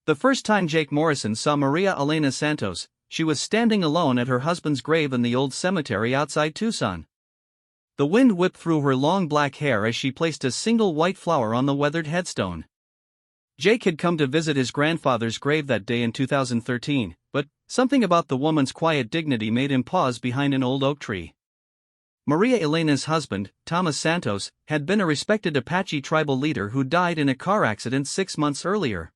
The first time Jake Morrison saw Maria Elena Santos, she was standing alone at her husband's grave in the old cemetery outside Tucson. The wind whipped through her long black hair as she placed a single white flower on the weathered headstone. Jake had come to visit his grandfather's grave that day in 2013, but something about the woman's quiet dignity made him pause behind an old oak tree. Maria Elena's husband, Thomas Santos, had been a respected Apache tribal leader who died in a car accident 6 months earlier.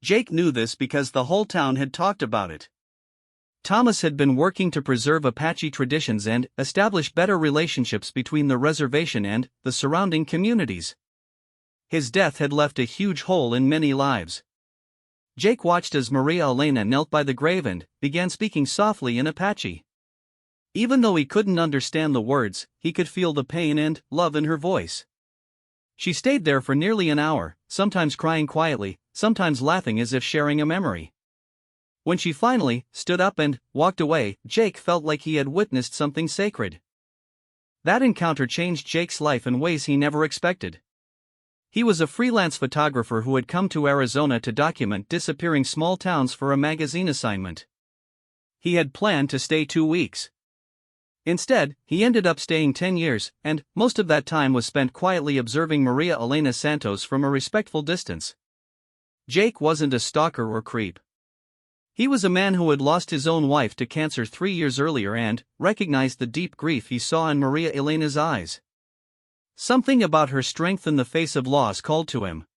Jake knew this because the whole town had talked about it. Thomas had been working to preserve Apache traditions and establish better relationships between the reservation and the surrounding communities. His death had left a huge hole in many lives. Jake watched as Maria Elena knelt by the grave and began speaking softly in Apache. Even though he couldn't understand the words, he could feel the pain and love in her voice. She stayed there for nearly an hour, sometimes crying quietly, sometimes laughing as if sharing a memory. When she finally stood up and walked away, Jake felt like he had witnessed something sacred. That encounter changed Jake's life in ways he never expected. He was a freelance photographer who had come to Arizona to document disappearing small towns for a magazine assignment. He had planned to stay 2 weeks. Instead, he ended up staying 10 years, and most of that time was spent quietly observing Maria Elena Santos from a respectful distance. Jake wasn't a stalker or creep. He was a man who had lost his own wife to cancer 3 years earlier and recognized the deep grief he saw in Maria Elena's eyes. Something about her strength in the face of loss called to him.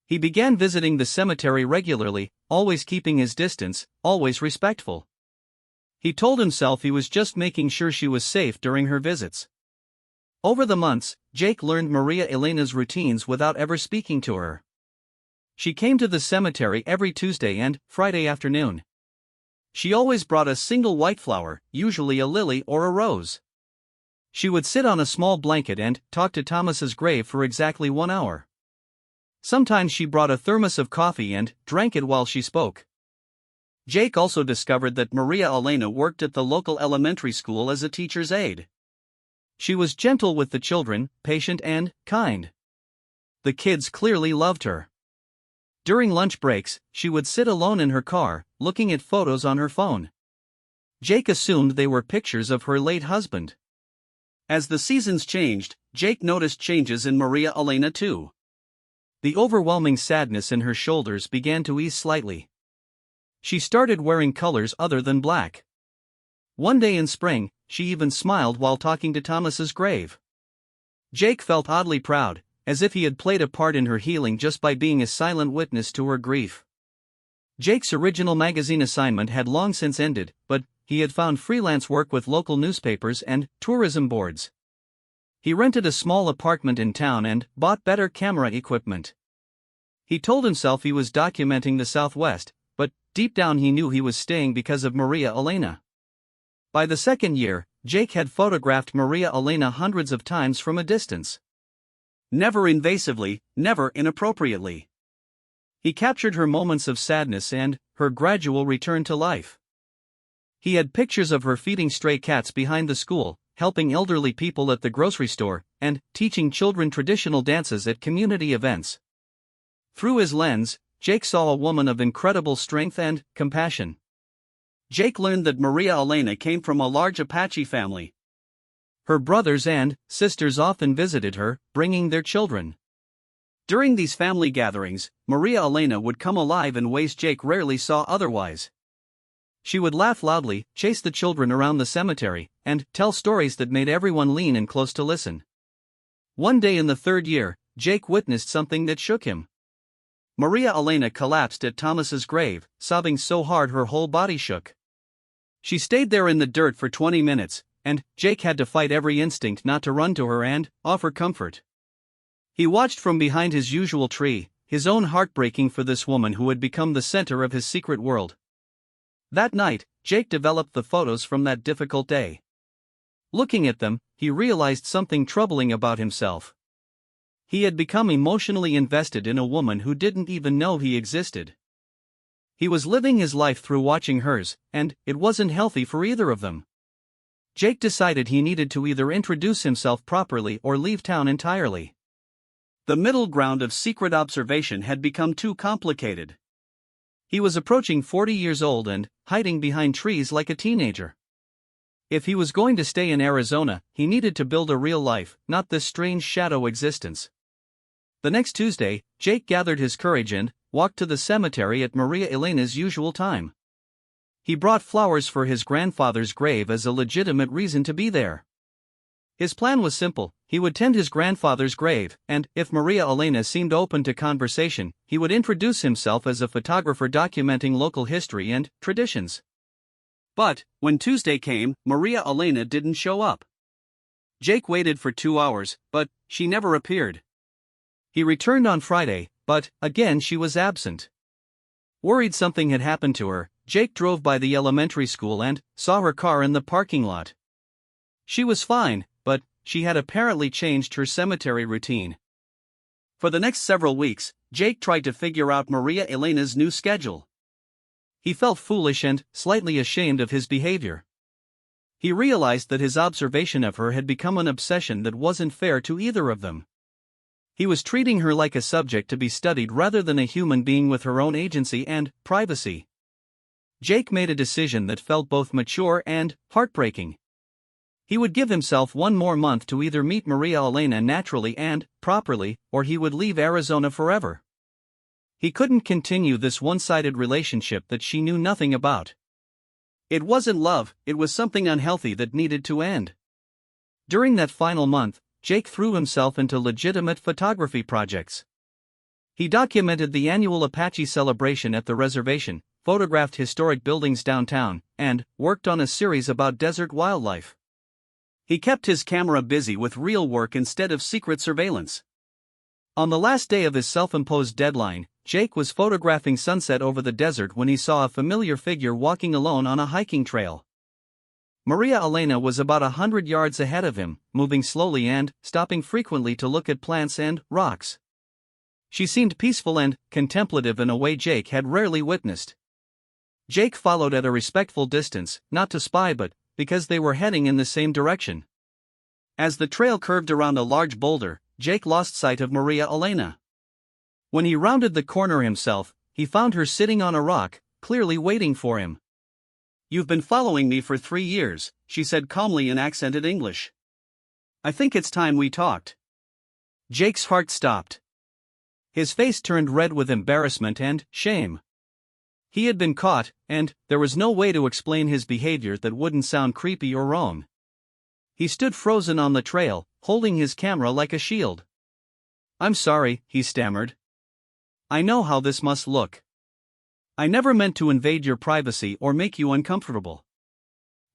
He began visiting the cemetery regularly, always keeping his distance, always respectful. He told himself he was just making sure she was safe during her visits. Over the months, Jake learned Maria Elena's routines without ever speaking to her. She came to the cemetery every Tuesday and Friday afternoon. She always brought a single white flower, usually a lily or a rose. She would sit on a small blanket and talk to Thomas's grave for exactly 1 hour. Sometimes she brought a thermos of coffee and drank it while she spoke. Jake also discovered that Maria Elena worked at the local elementary school as a teacher's aide. She was gentle with the children, patient and kind. The kids clearly loved her. During lunch breaks, she would sit alone in her car, looking at photos on her phone. Jake assumed they were pictures of her late husband. As the seasons changed, Jake noticed changes in Maria Elena too. The overwhelming sadness in her shoulders began to ease slightly. She started wearing colors other than black. One day in spring, she even smiled while talking to Thomas's grave. Jake felt oddly proud, as if he had played a part in her healing just by being a silent witness to her grief. Jake's original magazine assignment had long since ended, but he had found freelance work with local newspapers and tourism boards. He rented a small apartment in town and bought better camera equipment. He told himself he was documenting the Southwest, but deep down he knew he was staying because of Maria Elena. By the second year, Jake had photographed Maria Elena hundreds of times from a distance. Never invasively, never inappropriately. He captured her moments of sadness and her gradual return to life. He had pictures of her feeding stray cats behind the school, helping elderly people at the grocery store, and teaching children traditional dances at community events. Through his lens, Jake saw a woman of incredible strength and compassion. Jake learned that Maria Elena came from a large Apache family. Her brothers and sisters often visited her, bringing their children. During these family gatherings, Maria Elena would come alive in ways Jake rarely saw otherwise. She would laugh loudly, chase the children around the cemetery, and tell stories that made everyone lean in close to listen. One day in the 3rd year, Jake witnessed something that shook him. Maria Elena collapsed at Thomas's grave, sobbing so hard her whole body shook. She stayed there in the dirt for 20 minutes, and Jake had to fight every instinct not to run to her and offer comfort. He watched from behind his usual tree, his own heart breaking for this woman who had become the center of his secret world. That night, Jake developed the photos from that difficult day. Looking at them, he realized something troubling about himself. He had become emotionally invested in a woman who didn't even know he existed. He was living his life through watching hers, and it wasn't healthy for either of them. Jake decided he needed to either introduce himself properly or leave town entirely. The middle ground of secret observation had become too complicated. He was approaching 40 years old and hiding behind trees like a teenager. If he was going to stay in Arizona, he needed to build a real life, not this strange shadow existence. The next Tuesday, Jake gathered his courage and walked to the cemetery at Maria Elena's usual time. He brought flowers for his grandfather's grave as a legitimate reason to be there. His plan was simple: he would tend his grandfather's grave, and, if Maria Elena seemed open to conversation, he would introduce himself as a photographer documenting local history and traditions. But, when Tuesday came, Maria Elena didn't show up. Jake waited for 2 hours, but she never appeared. He returned on Friday, but again she was absent. Worried something had happened to her, Jake drove by the elementary school and saw her car in the parking lot. She was fine, but she had apparently changed her cemetery routine. For the next several weeks, Jake tried to figure out Maria Elena's new schedule. He felt foolish and slightly ashamed of his behavior. He realized that his observation of her had become an obsession that wasn't fair to either of them. He was treating her like a subject to be studied rather than a human being with her own agency and privacy. Jake made a decision that felt both mature and heartbreaking. He would give himself 1 more month to either meet Maria Elena naturally and properly, or he would leave Arizona forever. He couldn't continue this one-sided relationship that she knew nothing about. It wasn't love, it was something unhealthy that needed to end. During that final month, Jake threw himself into legitimate photography projects. He documented the annual Apache celebration at the reservation, photographed historic buildings downtown, and worked on a series about desert wildlife. He kept his camera busy with real work instead of secret surveillance. On the last day of his self-imposed deadline, Jake was photographing sunset over the desert when he saw a familiar figure walking alone on a hiking trail. Maria Elena was about 100 yards ahead of him, moving slowly and stopping frequently to look at plants and rocks. She seemed peaceful and contemplative in a way Jake had rarely witnessed. Jake followed at a respectful distance, not to spy but because they were heading in the same direction. As the trail curved around a large boulder, Jake lost sight of Maria Elena. When he rounded the corner himself, he found her sitting on a rock, clearly waiting for him. "You've been following me for 3 years, she said calmly in accented English. "I think it's time we talked." Jake's heart stopped. His face turned red with embarrassment and shame. He had been caught, and there was no way to explain his behavior that wouldn't sound creepy or wrong. He stood frozen on the trail, holding his camera like a shield. "I'm sorry," he stammered. "I know how this must look. I never meant to invade your privacy or make you uncomfortable."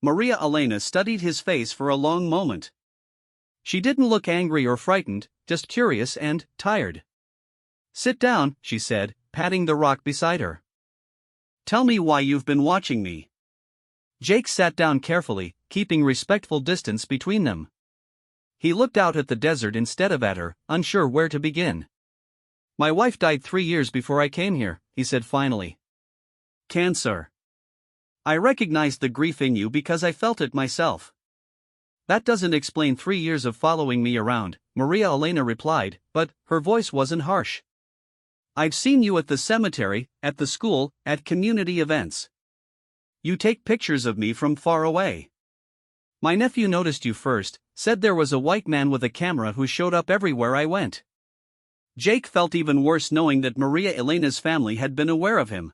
Maria Elena studied his face for a long moment. She didn't look angry or frightened, just curious and tired. "Sit down," she said, patting the rock beside her. "Tell me why you've been watching me." Jake sat down carefully, keeping respectful distance between them. He looked out at the desert instead of at her, unsure where to begin. "My wife died 3 years before I came here," he said finally. "Cancer. I recognized the grief in you because I felt it myself." "That doesn't explain 3 years of following me around," Maria Elena replied, but her voice wasn't harsh. "I've seen you at the cemetery, at the school, at community events. You take pictures of me from far away. My nephew noticed you first, said there was a white man with a camera who showed up everywhere I went." Jake felt even worse knowing that Maria Elena's family had been aware of him.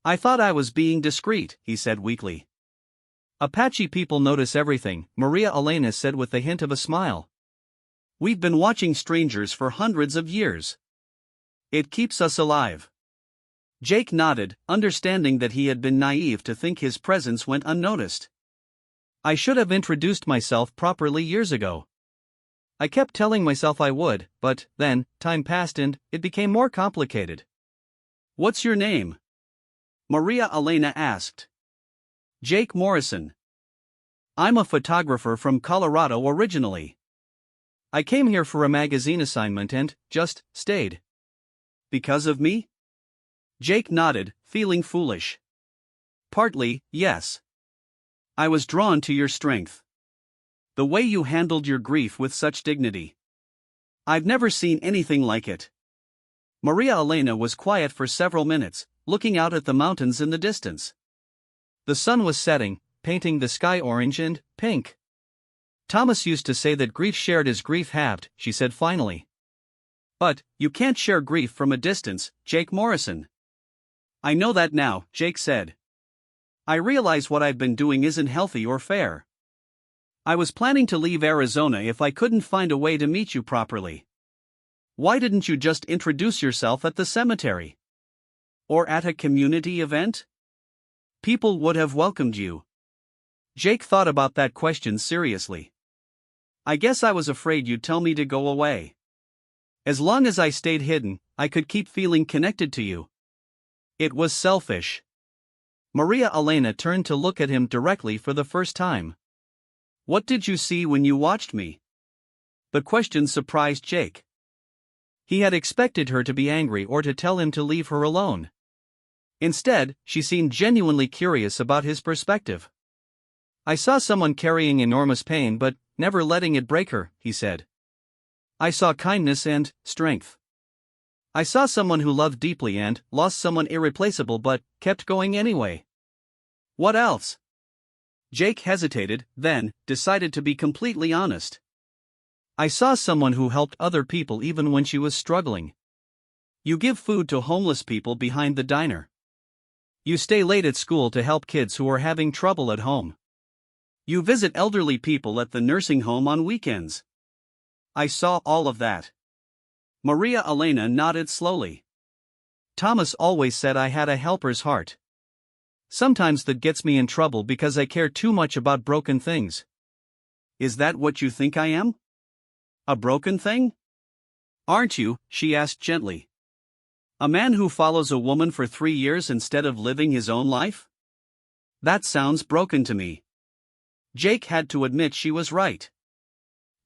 "I thought I was being discreet," he said weakly. "Apache people notice everything," Maria Elena said with the hint of a smile. "We've been watching strangers for hundreds of years. It keeps us alive." Jake nodded, understanding that he had been naive to think his presence went unnoticed. "I should have introduced myself properly years ago. I kept telling myself I would, but then, time passed and it became more complicated." "What's your name?" Maria Elena asked. "Jake Morrison. I'm a photographer from Colorado originally. I came here for a magazine assignment and just stayed." "Because of me?" Jake nodded, feeling foolish. "Partly, yes. I was drawn to your strength. The way you handled your grief with such dignity. I've never seen anything like it." Maria Elena was quiet for several minutes, looking out at the mountains in the distance. The sun was setting, painting the sky orange and pink. Thomas used to say that grief shared is grief halved, she said finally. But, you can't share grief from a distance, Jake Morrison. I know that now, Jake said. I realize what I've been doing isn't healthy or fair. I was planning to leave Arizona if I couldn't find a way to meet you properly. Why didn't you just introduce yourself at the cemetery? Or at a community event? People would have welcomed you. Jake thought about that question seriously. I guess I was afraid you'd tell me to go away. As long as I stayed hidden, I could keep feeling connected to you. It was selfish. Maria Elena turned to look at him directly for the first time. What did you see when you watched me? The question surprised Jake. He had expected her to be angry or to tell him to leave her alone. Instead, she seemed genuinely curious about his perspective. I saw someone carrying enormous pain but never letting it break her, he said. I saw kindness and strength. I saw someone who loved deeply and lost someone irreplaceable but kept going anyway. What else? Jake hesitated, then decided to be completely honest. I saw someone who helped other people even when she was struggling. You give food to homeless people behind the diner. You stay late at school to help kids who are having trouble at home. You visit elderly people at the nursing home on weekends. I saw all of that. Maria Elena nodded slowly. Thomas always said I had a helper's heart. Sometimes that gets me in trouble because I care too much about broken things. Is that what you think I am? A broken thing? Aren't you? She asked gently. A man who follows a woman for 3 years instead of living his own life? That sounds broken to me. Jake had to admit she was right.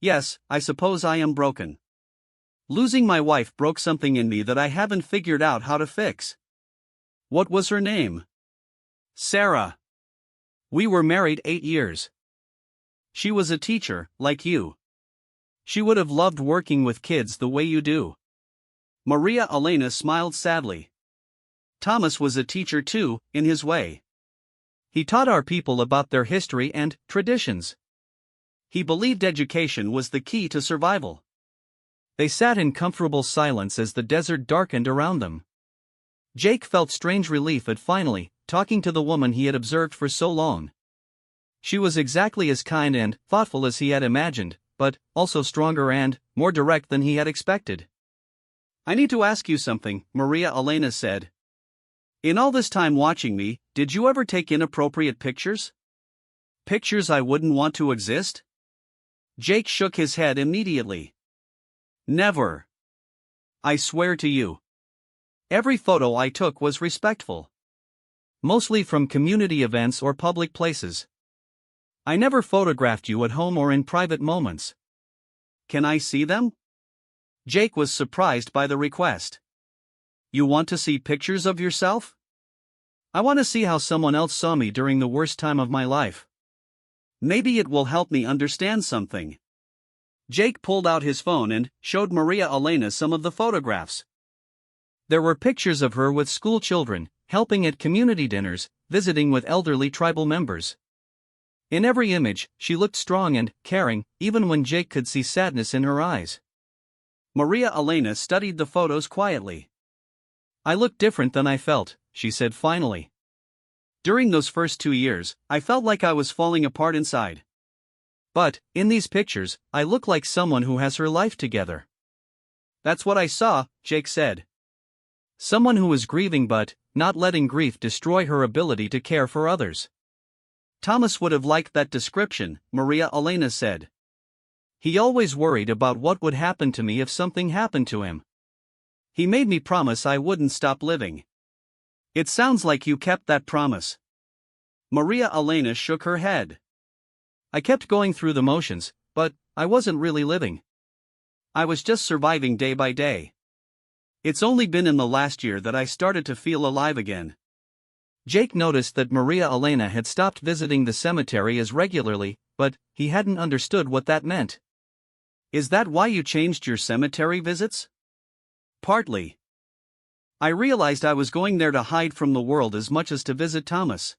Yes, I suppose I am broken. Losing my wife broke something in me that I haven't figured out how to fix. What was her name? Sarah. We were married 8 years. She was a teacher, like you. She would have loved working with kids the way you do. Maria Elena smiled sadly. Thomas was a teacher too, in his way. He taught our people about their history and traditions. He believed education was the key to survival. They sat in comfortable silence as the desert darkened around them. Jake felt strange relief at finally talking to the woman he had observed for so long. She was exactly as kind and thoughtful as he had imagined, but also stronger and more direct than he had expected. I need to ask you something, Maria Elena said. In all this time watching me, did you ever take inappropriate pictures? Pictures I wouldn't want to exist? Jake shook his head immediately. Never. I swear to you. Every photo I took was respectful. Mostly from community events or public places. I never photographed you at home or in private moments. Can I see them? Jake was surprised by the request. You want to see pictures of yourself? I want to see how someone else saw me during the worst time of my life. Maybe it will help me understand something. Jake pulled out his phone and showed Maria Elena some of the photographs. There were pictures of her with school children, helping at community dinners, visiting with elderly tribal members. In every image, she looked strong and caring, even when Jake could see sadness in her eyes. Maria Elena studied the photos quietly. I looked different than I felt, she said finally. During those first 2 years, I felt like I was falling apart inside. But, in these pictures, I look like someone who has her life together. That's what I saw, Jake said. Someone who is grieving but not letting grief destroy her ability to care for others. Thomas would have liked that description, Maria Elena said. He always worried about what would happen to me if something happened to him. He made me promise I wouldn't stop living. It sounds like you kept that promise. Maria Elena shook her head. I kept going through the motions, but I wasn't really living. I was just surviving day by day. It's only been in the last year that I started to feel alive again. Jake noticed that Maria Elena had stopped visiting the cemetery as regularly, but he hadn't understood what that meant. Is that why you changed your cemetery visits? Partly. I realized I was going there to hide from the world as much as to visit Thomas.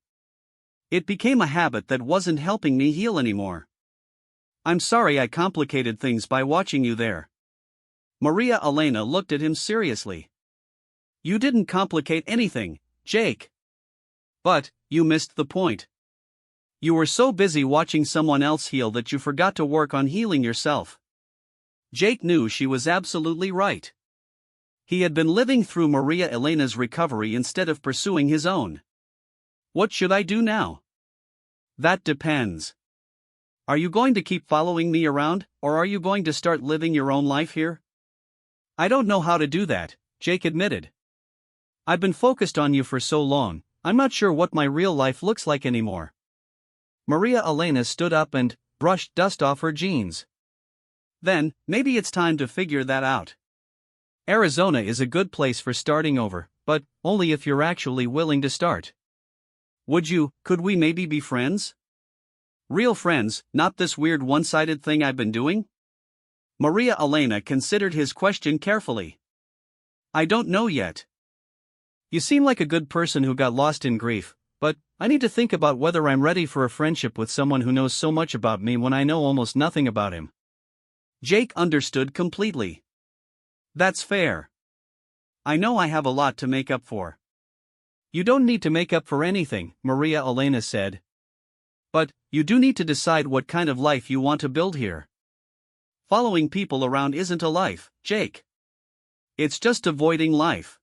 It became a habit that wasn't helping me heal anymore. I'm sorry I complicated things by watching you there. Maria Elena looked at him seriously. You didn't complicate anything, Jake. But, you missed the point. You were so busy watching someone else heal that you forgot to work on healing yourself. Jake knew she was absolutely right. He had been living through Maria Elena's recovery instead of pursuing his own. What should I do now? That depends. Are you going to keep following me around, or are you going to start living your own life here? I don't know how to do that, Jake admitted. I've been focused on you for so long, I'm not sure what my real life looks like anymore. Maria Elena stood up and brushed dust off her jeans. Then, maybe it's time to figure that out. Arizona is a good place for starting over, but only if you're actually willing to start. Could we maybe be friends? Real friends, not this weird one-sided thing I've been doing? Maria Elena considered his question carefully. I don't know yet. You seem like a good person who got lost in grief, but I need to think about whether I'm ready for a friendship with someone who knows so much about me when I know almost nothing about him. Jake understood completely. That's fair. I know I have a lot to make up for. You don't need to make up for anything, Maria Elena said. But, you do need to decide what kind of life you want to build here. Following people around isn't a life, Jake. It's just avoiding life.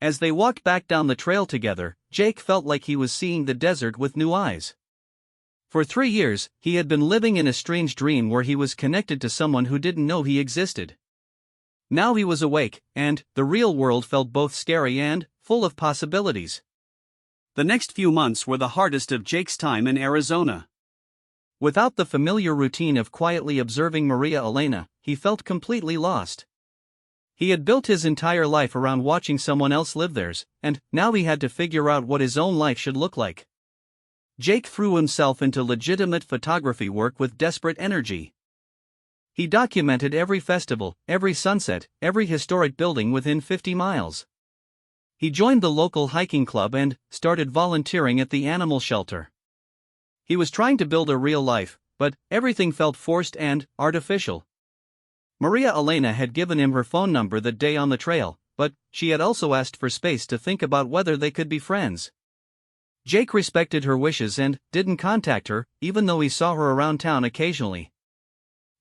As they walked back down the trail together, Jake felt like he was seeing the desert with new eyes. For 3 years, he had been living in a strange dream where he was connected to someone who didn't know he existed. Now he was awake, and the real world felt both scary and full of possibilities. The next few months were the hardest of Jake's time in Arizona. Without the familiar routine of quietly observing Maria Elena, he felt completely lost. He had built his entire life around watching someone else live theirs, and now he had to figure out what his own life should look like. Jake threw himself into legitimate photography work with desperate energy. He documented every festival, every sunset, every historic building within 50 miles. He joined the local hiking club and started volunteering at the animal shelter. He was trying to build a real life, but everything felt forced and artificial. Maria Elena had given him her phone number that day on the trail, but she had also asked for space to think about whether they could be friends. Jake respected her wishes and didn't contact her, even though he saw her around town occasionally.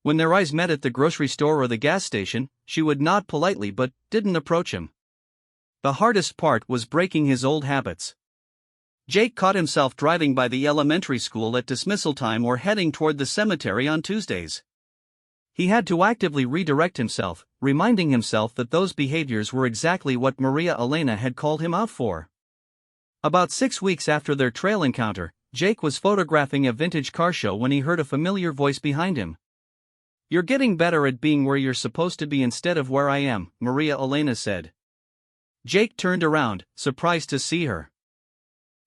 When their eyes met at the grocery store or the gas station, she would nod politely but didn't approach him. The hardest part was breaking his old habits. Jake caught himself driving by the elementary school at dismissal time or heading toward the cemetery on Tuesdays. He had to actively redirect himself, reminding himself that those behaviors were exactly what Maria Elena had called him out for. About 6 weeks after their trail encounter, Jake was photographing a vintage car show when he heard a familiar voice behind him. You're getting better at being where you're supposed to be instead of where I am, Maria Elena said. Jake turned around, surprised to see her.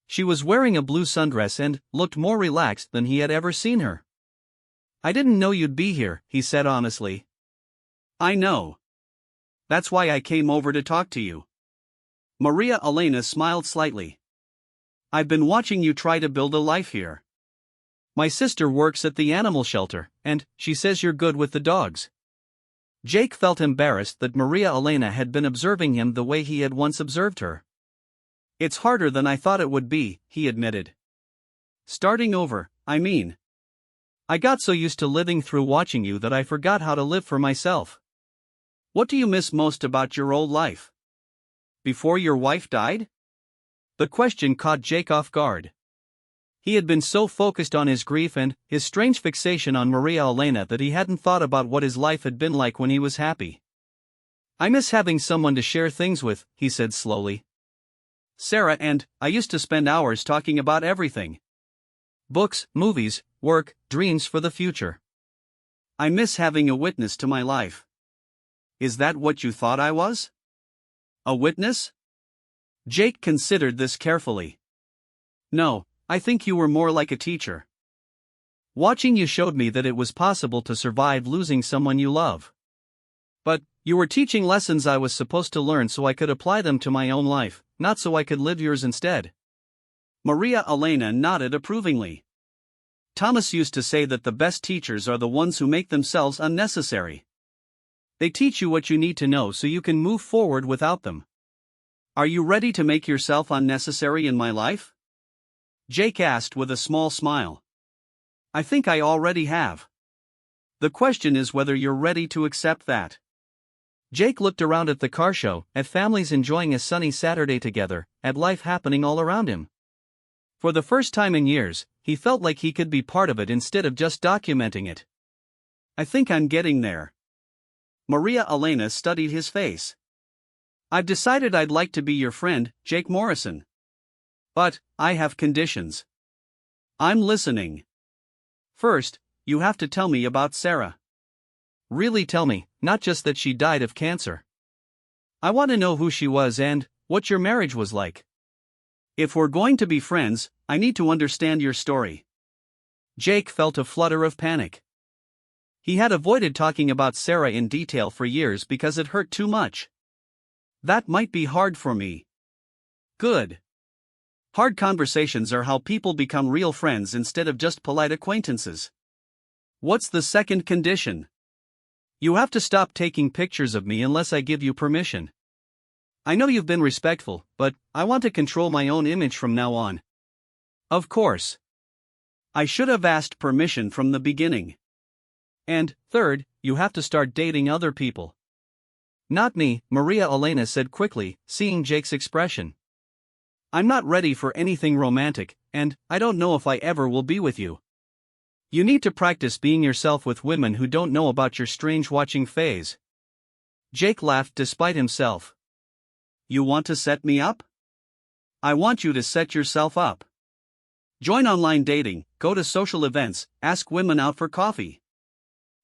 She was wearing a blue sundress and looked more relaxed than he had ever seen her. I didn't know you'd be here, he said honestly. I know. That's why I came over to talk to you. Maria Elena smiled slightly. I've been watching you try to build a life here. My sister works at the animal shelter, and she says you're good with the dogs. Jake felt embarrassed that Maria Elena had been observing him the way he had once observed her. It's harder than I thought it would be, he admitted. Starting over, I mean. I got so used to living through watching you that I forgot how to live for myself. What do you miss most about your old life? Before your wife died? The question caught Jake off guard. He had been so focused on his grief and his strange fixation on Maria Elena that he hadn't thought about what his life had been like when he was happy. I miss having someone to share things with, he said slowly. Sarah and I used to spend hours talking about everything. Books, movies, work, dreams for the future. I miss having a witness to my life. Is that what you thought I was? A witness? Jake considered this carefully. No, I think you were more like a teacher. Watching you showed me that it was possible to survive losing someone you love. But You were teaching lessons I was supposed to learn so I could apply them to my own life, not so I could live yours instead. Maria Elena nodded approvingly. Thomas used to say that the best teachers are the ones who make themselves unnecessary. They teach you what you need to know so you can move forward without them. Are you ready to make yourself unnecessary in my life? Jake asked with a small smile. I think I already have. The question is whether you're ready to accept that. Jake looked around at the car show, at families enjoying a sunny Saturday together, at life happening all around him. For the first time in years, he felt like he could be part of it instead of just documenting it. I think I'm getting there. Maria Elena studied his face. I've decided I'd like to be your friend, Jake Morrison. But, I have conditions. I'm listening. First, you have to tell me about Sarah. Really tell me, not just that she died of cancer. I want to know who she was and what your marriage was like. If we're going to be friends, I need to understand your story. Jake felt a flutter of panic. He had avoided talking about Sarah in detail for years because it hurt too much. That might be hard for me. Good. Hard conversations are how people become real friends instead of just polite acquaintances. What's the second condition? You have to stop taking pictures of me unless I give you permission. I know you've been respectful, but I want to control my own image from now on. Of course. I should have asked permission from the beginning. And, third, you have to start dating other people. Not me, Maria Elena said quickly, seeing Jake's expression. I'm not ready for anything romantic, and I don't know if I ever will be with you. You need to practice being yourself with women who don't know about your strange watching phase. Jake laughed despite himself. You want to set me up? I want you to set yourself up. Join online dating, go to social events, ask women out for coffee.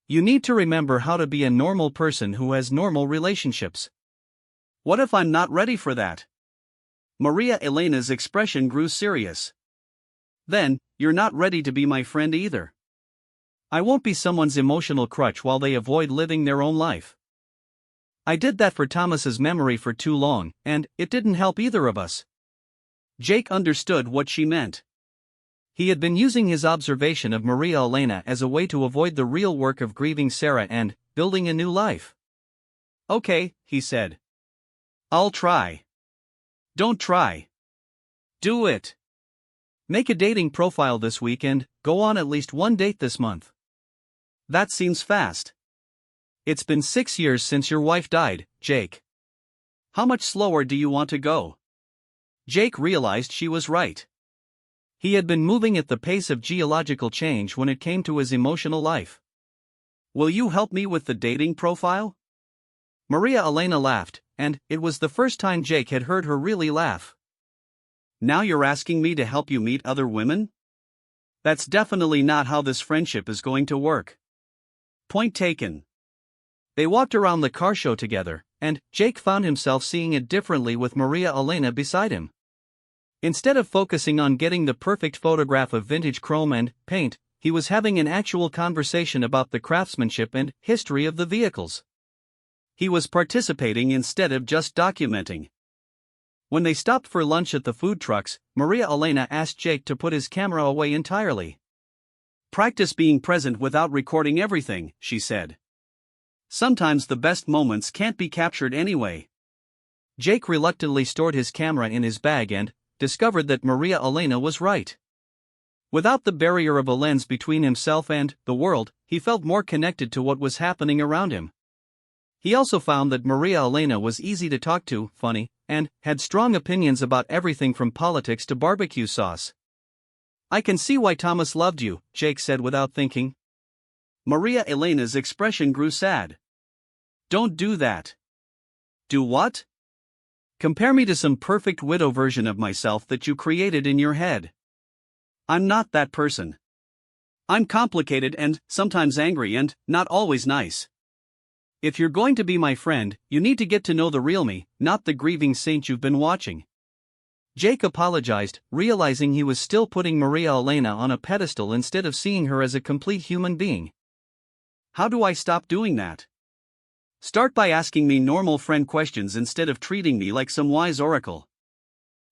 You need to remember how to be a normal person who has normal relationships. What if I'm not ready for that? Maria Elena's expression grew serious. Then, you're not ready to be my friend either. I won't be someone's emotional crutch while they avoid living their own life. I did that for Thomas's memory for too long, and it didn't help either of us. Jake understood what she meant. He had been using his observation of Maria Elena as a way to avoid the real work of grieving Sarah and building a new life. Okay, he said. I'll try. Don't try. Do it. Make a dating profile this week and go on at least one date this month. That seems fast. It's been 6 years since your wife died, Jake. How much slower do you want to go? Jake realized she was right. He had been moving at the pace of geological change when it came to his emotional life. Will you help me with the dating profile? Maria Elena laughed, and it was the first time Jake had heard her really laugh. Now you're asking me to help you meet other women? That's definitely not how this friendship is going to work. Point taken. They walked around the car show together, and Jake found himself seeing it differently with Maria Elena beside him. Instead of focusing on getting the perfect photograph of vintage chrome and paint, he was having an actual conversation about the craftsmanship and history of the vehicles. He was participating instead of just documenting. When they stopped for lunch at the food trucks, Maria Elena asked Jake to put his camera away entirely. Practice being present without recording everything, she said. Sometimes the best moments can't be captured anyway. Jake reluctantly stored his camera in his bag and discovered that Maria Elena was right. Without the barrier of a lens between himself and the world, he felt more connected to what was happening around him. He also found that Maria Elena was easy to talk to, funny, and had strong opinions about everything from politics to barbecue sauce. I can see why Thomas loved you, Jake said without thinking. Maria Elena's expression grew sad. Don't do that. Do what? Compare me to some perfect widow version of myself that you created in your head. I'm not that person. I'm complicated and sometimes angry and not always nice. If you're going to be my friend, you need to get to know the real me, not the grieving saint you've been watching. Jake apologized, realizing he was still putting Maria Elena on a pedestal instead of seeing her as a complete human being. How do I stop doing that? Start by asking me normal friend questions instead of treating me like some wise oracle.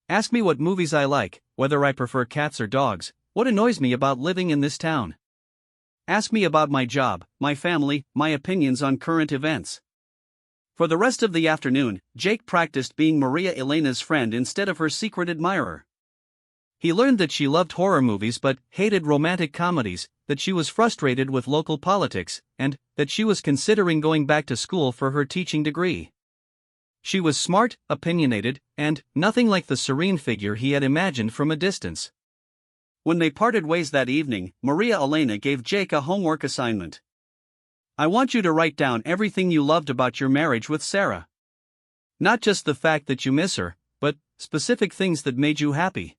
Ask me what movies I like, whether I prefer cats or dogs, what annoys me about living in this town. Ask me about my job, my family, my opinions on current events. For the rest of the afternoon, Jake practiced being Maria Elena's friend instead of her secret admirer. He learned that she loved horror movies but hated romantic comedies, that she was frustrated with local politics, and that she was considering going back to school for her teaching degree. She was smart, opinionated, and nothing like the serene figure he had imagined from a distance. When they parted ways that evening, Maria Elena gave Jake a homework assignment. I want you to write down everything you loved about your marriage with Sarah. Not just the fact that you miss her, but specific things that made you happy.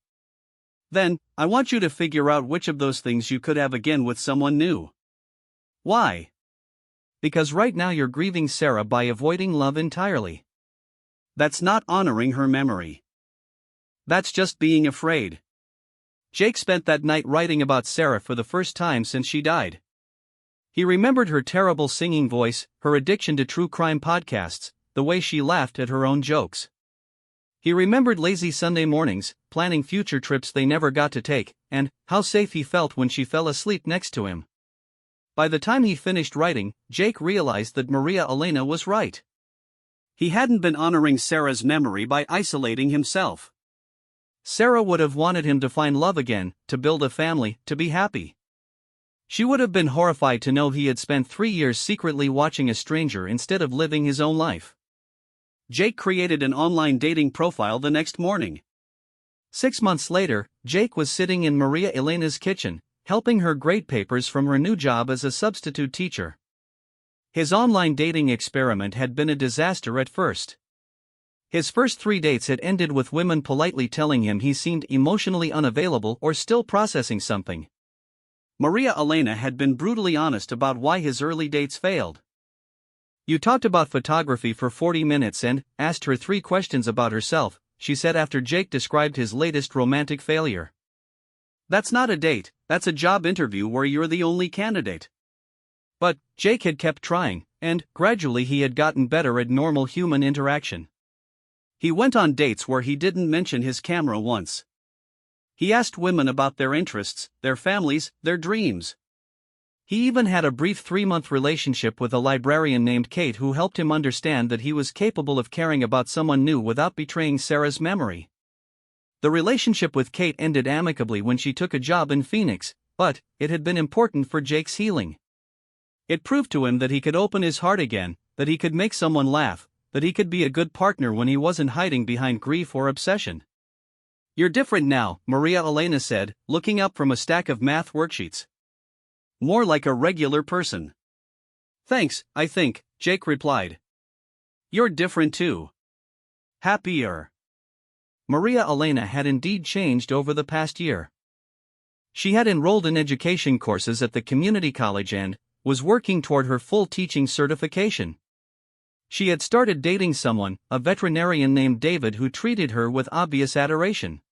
Then, I want you to figure out which of those things you could have again with someone new. Why? Because right now you're grieving Sarah by avoiding love entirely. That's not honoring her memory. That's just being afraid. Jake spent that night writing about Sarah for the first time since she died. He remembered her terrible singing voice, her addiction to true crime podcasts, the way she laughed at her own jokes. He remembered lazy Sunday mornings, planning future trips they never got to take, and how safe he felt when she fell asleep next to him. By the time he finished writing, Jake realized that Maria Elena was right. He hadn't been honoring Sarah's memory by isolating himself. Sarah would have wanted him to find love again, to build a family, to be happy. She would have been horrified to know he had spent 3 years secretly watching a stranger instead of living his own life. Jake created an online dating profile the next morning. 6 months later, Jake was sitting in Maria Elena's kitchen, helping her grade papers from her new job as a substitute teacher. His online dating experiment had been a disaster at first. His first 3 dates had ended with women politely telling him he seemed emotionally unavailable or still processing something. Maria Elena had been brutally honest about why his early dates failed. You talked about photography for 40 minutes and asked her 3 questions about herself, she said after Jake described his latest romantic failure. That's not a date, that's a job interview where you're the only candidate. But Jake had kept trying, and gradually he had gotten better at normal human interaction. He went on dates where he didn't mention his camera once. He asked women about their interests, their families, their dreams. He even had a brief 3-month relationship with a librarian named Kate who helped him understand that he was capable of caring about someone new without betraying Sarah's memory. The relationship with Kate ended amicably when she took a job in Phoenix, but it had been important for Jake's healing. It proved to him that he could open his heart again, that he could make someone laugh, that he could be a good partner when he wasn't hiding behind grief or obsession. You're different now, Maria Elena said, looking up from a stack of math worksheets. More like a regular person. Thanks, I think, Jake replied. You're different too. Happier. Maria Elena had indeed changed over the past year. She had enrolled in education courses at the community college and was working toward her full teaching certification. She had started dating someone, a veterinarian named David who treated her with obvious adoration.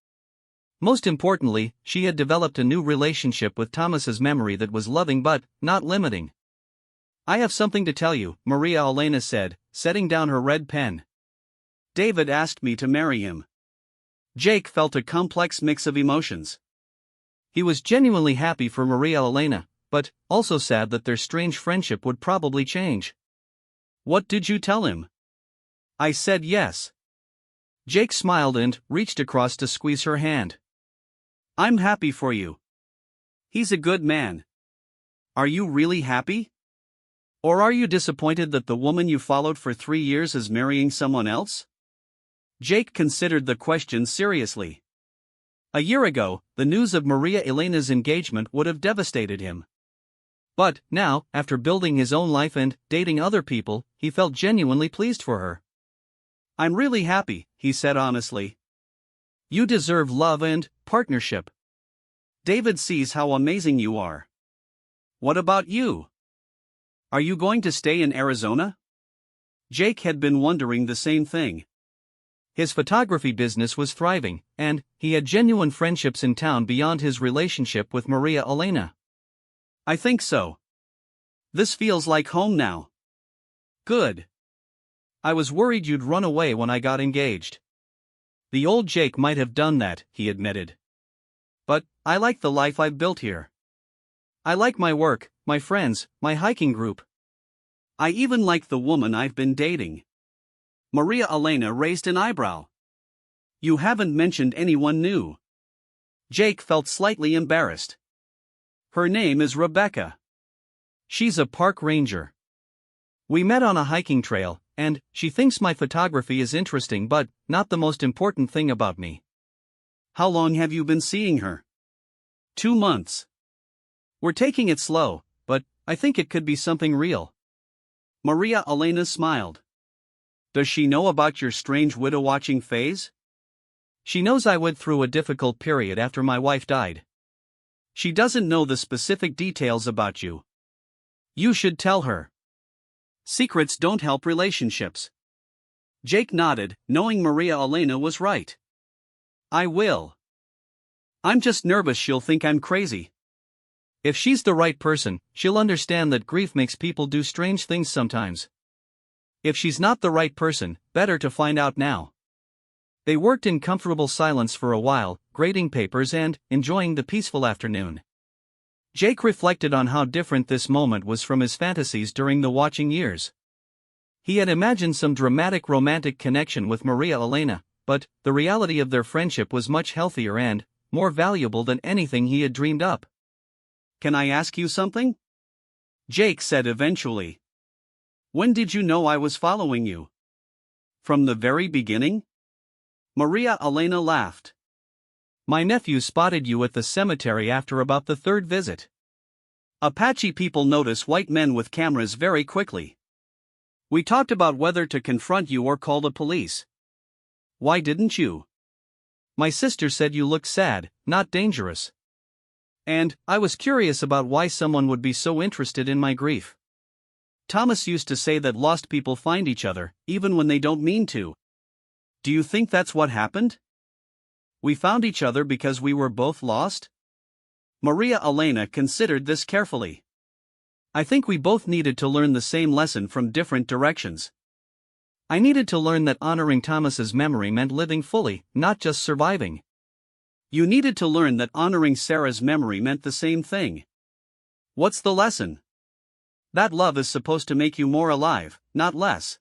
Most importantly, she had developed a new relationship with Thomas's memory that was loving but not limiting. I have something to tell you, Maria Elena said, setting down her red pen. David asked me to marry him. Jake felt a complex mix of emotions. He was genuinely happy for Maria Elena, but also sad that their strange friendship would probably change. What did you tell him? I said yes. Jake smiled and reached across to squeeze her hand. I'm happy for you. He's a good man. Are you really happy? Or are you disappointed that the woman you followed for 3 years is marrying someone else? Jake considered the question seriously. A year ago, the news of Maria Elena's engagement would have devastated him. But now, after building his own life and dating other people, he felt genuinely pleased for her. I'm really happy, he said honestly. You deserve love and partnership. David sees how amazing you are. What about you? Are you going to stay in Arizona? Jake had been wondering the same thing. His photography business was thriving, and he had genuine friendships in town beyond his relationship with Maria Elena. I think so. This feels like home now. Good. I was worried you'd run away when I got engaged. The old Jake might have done that, he admitted. But I like the life I've built here. I like my work, my friends, my hiking group. I even like the woman I've been dating. Maria Elena raised an eyebrow. You haven't mentioned anyone new. Jake felt slightly embarrassed. Her name is Rebecca. She's a park ranger. We met on a hiking trail, and she thinks my photography is interesting but not the most important thing about me. How long have you been seeing her? 2 months. We're taking it slow, but I think it could be something real. Maria Elena smiled. Does she know about your strange widow-watching phase? She knows I went through a difficult period after my wife died. She doesn't know the specific details about you. You should tell her. Secrets don't help relationships. Jake nodded, knowing Maria Elena was right. I will. I'm just nervous she'll think I'm crazy. If she's the right person, she'll understand that grief makes people do strange things sometimes. If she's not the right person, better to find out now. They worked in comfortable silence for a while, grading papers and enjoying the peaceful afternoon. Jake reflected on how different this moment was from his fantasies during the watching years. He had imagined some dramatic romantic connection with Maria Elena, but the reality of their friendship was much healthier and more valuable than anything he had dreamed up. Can I ask you something? Jake said eventually. When did you know I was following you? From the very beginning? Maria Elena laughed. My nephew spotted you at the cemetery after about the 3rd visit. Apache people notice white men with cameras very quickly. We talked about whether to confront you or call the police. Why didn't you? My sister said you looked sad, not dangerous. And I was curious about why someone would be so interested in my grief. Thomas used to say that lost people find each other, even when they don't mean to. Do you think that's what happened? We found each other because we were both lost? Maria Elena considered this carefully. I think we both needed to learn the same lesson from different directions. I needed to learn that honoring Thomas's memory meant living fully, not just surviving. You needed to learn that honoring Sarah's memory meant the same thing. What's the lesson? That love is supposed to make you more alive, not less.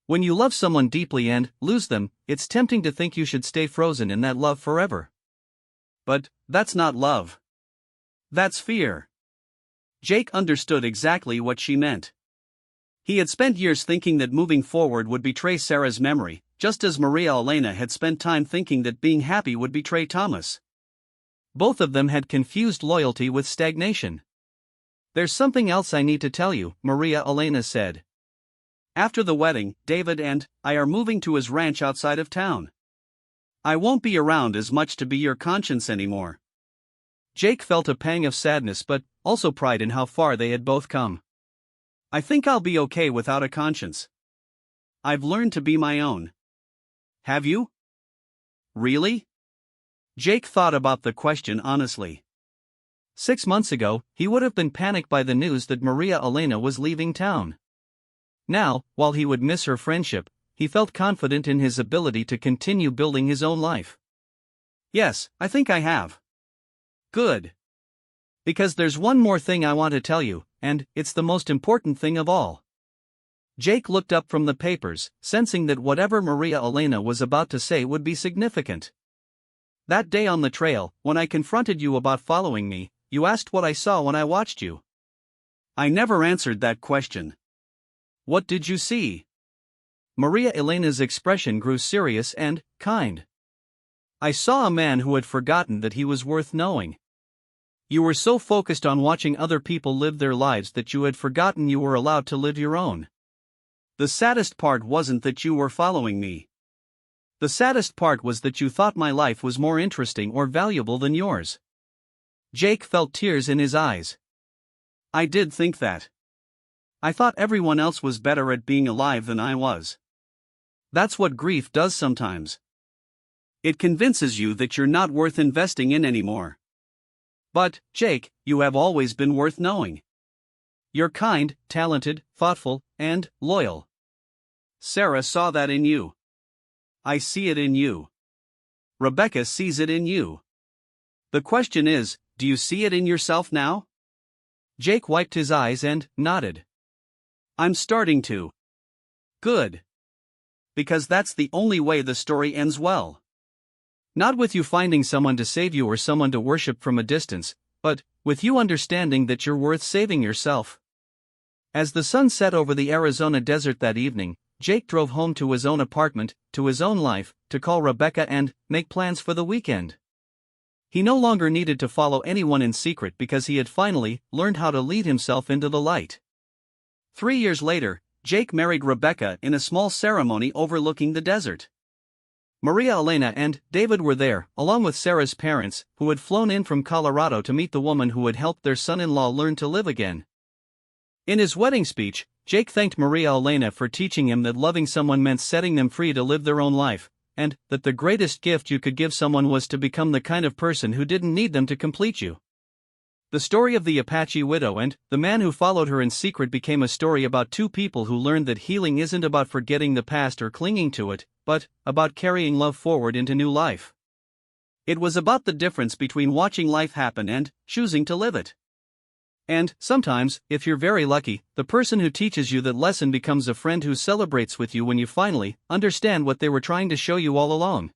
When you love someone deeply and lose them, it's tempting to think you should stay frozen in that love forever. But that's not love. That's fear. Jake understood exactly what she meant. He had spent years thinking that moving forward would betray Sarah's memory, just as Maria Elena had spent time thinking that being happy would betray Thomas. Both of them had confused loyalty with stagnation. There's something else I need to tell you, Maria Elena said. After the wedding, David and I are moving to his ranch outside of town. I won't be around as much to be your conscience anymore. Jake felt a pang of sadness but also pride in how far they had both come. I think I'll be okay without a conscience. I've learned to be my own. Have you? Really? Jake thought about the question honestly. 6 months ago, he would have been panicked by the news that Maria Elena was leaving town. Now, while he would miss her friendship, he felt confident in his ability to continue building his own life. Yes, I think I have. Good. Because there's one more thing I want to tell you, and it's the most important thing of all. Jake looked up from the papers, sensing that whatever Maria Elena was about to say would be significant. That day on the trail, when I confronted you about following me, you asked what I saw when I watched you. I never answered that question. What did you see? Maria Elena's expression grew serious and kind. I saw a man who had forgotten that he was worth knowing. You were so focused on watching other people live their lives that you had forgotten you were allowed to live your own. The saddest part wasn't that you were following me. The saddest part was that you thought my life was more interesting or valuable than yours. Jake felt tears in his eyes. I did think that. I thought everyone else was better at being alive than I was. That's what grief does sometimes. It convinces you that you're not worth investing in anymore. But, Jake, you have always been worth knowing. You're kind, talented, thoughtful, and loyal. Sarah saw that in you. I see it in you. Rebecca sees it in you. The question is, do you see it in yourself now? Jake wiped his eyes and nodded. I'm starting to. Good. Because that's the only way the story ends well. Not with you finding someone to save you or someone to worship from a distance, but with you understanding that you're worth saving yourself. As the sun set over the Arizona desert that evening, Jake drove home to his own apartment, to his own life, to call Rebecca and make plans for the weekend. He no longer needed to follow anyone in secret because he had finally learned how to lead himself into the light. 3 years later, Jake married Rebecca in a small ceremony overlooking the desert. Maria Elena and David were there, along with Sarah's parents, who had flown in from Colorado to meet the woman who had helped their son-in-law learn to live again. In his wedding speech, Jake thanked Maria Elena for teaching him that loving someone meant setting them free to live their own life, and that the greatest gift you could give someone was to become the kind of person who didn't need them to complete you. The story of the Apache widow and the man who followed her in secret became a story about two people who learned that healing isn't about forgetting the past or clinging to it, but about carrying love forward into new life. It was about the difference between watching life happen and choosing to live it. And, sometimes, if you're very lucky, the person who teaches you that lesson becomes a friend who celebrates with you when you finally understand what they were trying to show you all along.